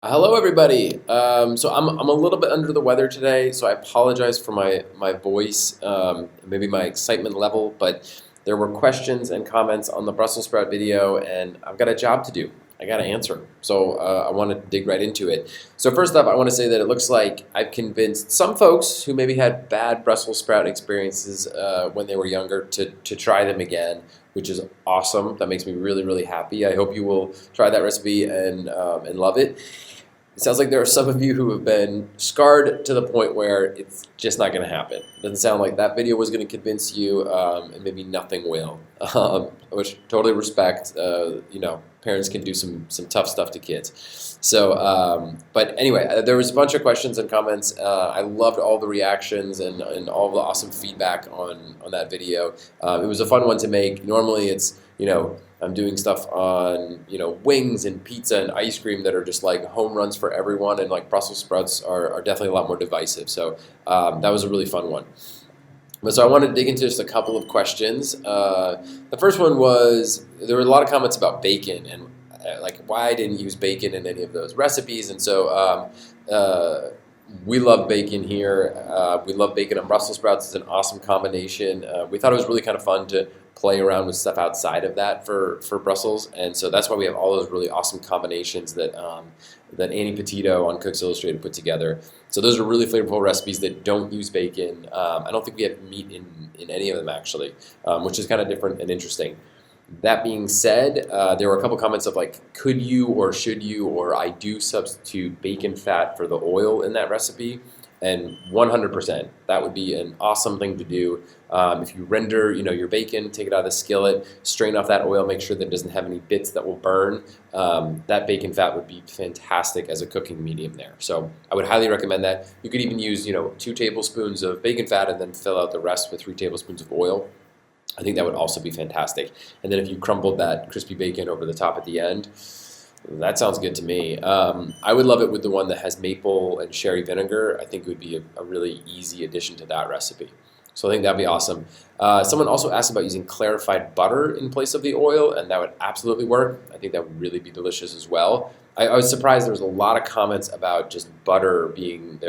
Hello, everybody. So I'm a little bit under the weather today, so I apologize for my voice, maybe my excitement level, but there were questions and comments on the Brussels sprout video, and I've got a job to do. I got to answer. So I want to dig right into it. So first up, I want to say that it looks like I've convinced some folks who maybe had bad Brussels sprout experiences when they were younger to try them again, which is awesome. That makes me really, really happy. I hope you will try that recipe and love it. It sounds like there are some of you who have been scarred to the point where it's just not going to happen. It doesn't sound like that video was going to convince you, and maybe nothing will, which totally respect. Parents can do some tough stuff to kids. So, but anyway, there was a bunch of questions and comments. I loved all the reactions and all the awesome feedback on that video. It was a fun one to make. Normally, it's. I'm doing stuff on, wings and pizza and ice cream that are just like home runs for everyone, and like Brussels sprouts are definitely a lot more divisive. So that was a really fun one. But so I wanted to dig into just a couple of questions. The first one was there were a lot of comments about bacon and like why I didn't use bacon in any of those recipes, and so we love bacon here. We love bacon and Brussels sprouts. It's an awesome combination. We thought it was really kind of fun to play around with stuff outside of that for Brussels, and so that's why we have all those really awesome combinations that Annie Petito on Cooks Illustrated put together. So those are really flavorful recipes that don't use bacon. I don't think we have meat in any of them actually, which is kind of different and interesting. That being said, there were a couple comments of like, could you or should you or I do substitute bacon fat for the oil in that recipe? And 100%, that would be an awesome thing to do. If you render, your bacon, take it out of the skillet, strain off that oil, make sure that it doesn't have any bits that will burn. That bacon fat would be fantastic as a cooking medium there. So I would highly recommend that. You could even use, 2 tablespoons of bacon fat and then fill out the rest with 3 tablespoons of oil. I think that would also be fantastic. And then if you crumbled that crispy bacon over the top at the end, that sounds good to me. I would love it with the one that has maple and sherry vinegar. I think it would be a really easy addition to that recipe. So I think that'd be awesome. Someone also asked about using clarified butter in place of the oil, and that would absolutely work. I think that would really be delicious as well. I was surprised there was a lot of comments about just butter being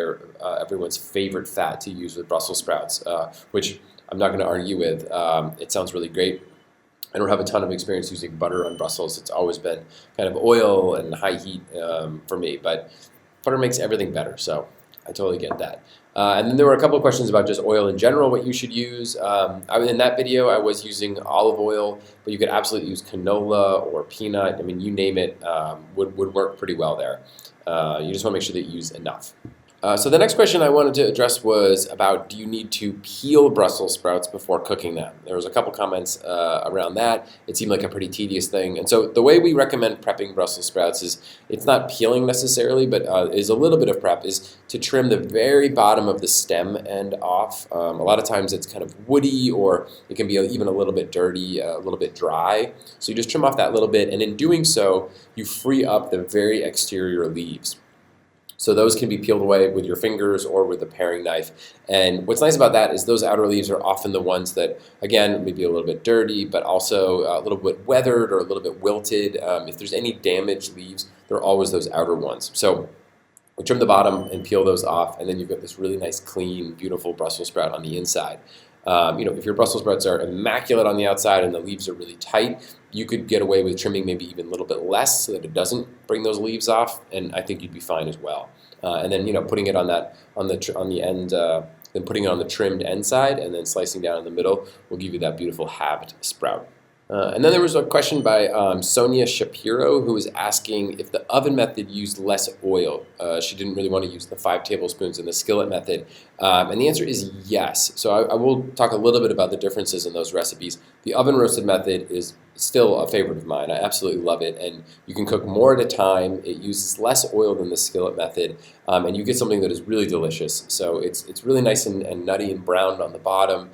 everyone's favorite fat to use with Brussels sprouts, which I'm not going to argue with. It sounds really great. I don't have a ton of experience using butter on Brussels. It's always been kind of oil and high heat for me, but butter makes everything better, so I totally get that. And then there were a couple of questions about just oil in general, what you should use. In that video, I was using olive oil, but you could absolutely use canola or peanut. I mean, you name it, would work pretty well there. You just want to make sure that you use enough. So the next question I wanted to address was about, do you need to peel Brussels sprouts before cooking them? There was a couple comments around that. It seemed like a pretty tedious thing. And so the way we recommend prepping Brussels sprouts is, it's not peeling necessarily, but is a little bit of prep, is to trim the very bottom of the stem end off. A lot of times it's kind of woody, or it can be even a little bit dirty, a little bit dry. So you just trim off that little bit, and in doing so, you free up the very exterior leaves. So those can be peeled away with your fingers or with a paring knife. And what's nice about that is those outer leaves are often the ones that, again, maybe a little bit dirty, but also a little bit weathered or a little bit wilted. If there's any damaged leaves, they're always those outer ones. So we trim the bottom and peel those off, and then you've got this really nice, clean, beautiful Brussels sprout on the inside. If your Brussels sprouts are immaculate on the outside and the leaves are really tight, you could get away with trimming maybe even a little bit less so that it doesn't bring those leaves off, and I think you'd be fine as well. And then putting it on the end, then putting it on the trimmed end side, and then slicing down in the middle will give you that beautiful halved sprout. And then there was a question by Sonia Shapiro, who was asking if the oven method used less oil. She didn't really want to use the 5 tablespoons in the skillet method. And the answer is yes. So I will talk a little bit about the differences in those recipes. The oven roasted method is still a favorite of mine. I absolutely love it. And you can cook more at a time. It uses less oil than the skillet method. And you get something that is really delicious. So it's really nice and nutty and browned on the bottom,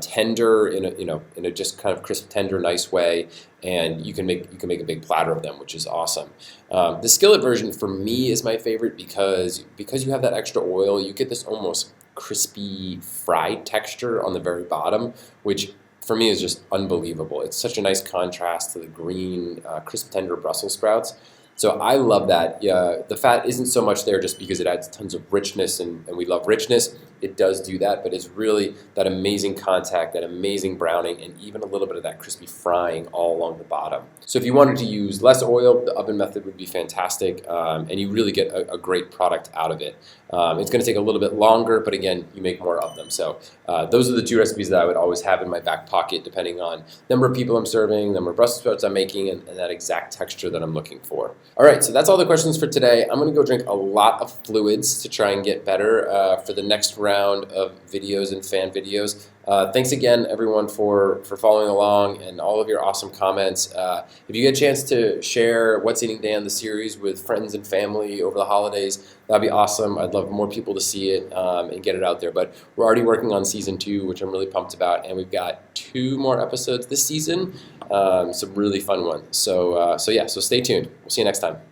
tender in a just kind of crisp, tender, nice way. And you can make a big platter of them, which is awesome. The skillet version for me is my favorite because you have that extra oil, you get this almost crispy fried texture on the very bottom, which for me is just unbelievable. It's such a nice contrast to the green, crisp, tender Brussels sprouts. So I love that. Yeah, the fat isn't so much there just because it adds tons of richness, and we love richness. It does do that, but it's really that amazing contact, that amazing browning, and even a little bit of that crispy frying all along the bottom. So if you wanted to use less oil, the oven method would be fantastic, and you really get a great product out of it. It's going to take a little bit longer, but again, you make more of them. So those are the two recipes that I would always have in my back pocket, depending on number of people I'm serving, number of Brussels sprouts I'm making, and that exact texture that I'm looking for. All right, so that's all the questions for today. I'm going to go drink a lot of fluids to try and get better for the next round of videos and fan videos. Thanks again, everyone, for following along and all of your awesome comments. If you get a chance to share What's Eating Day on the series with friends and family over the holidays, that'd be awesome. I'd love more people to see it and get it out there. But we're already working on season 2, which I'm really pumped about, and we've got 2 more episodes this season, some really fun ones. So yeah, so stay tuned. We'll see you next time.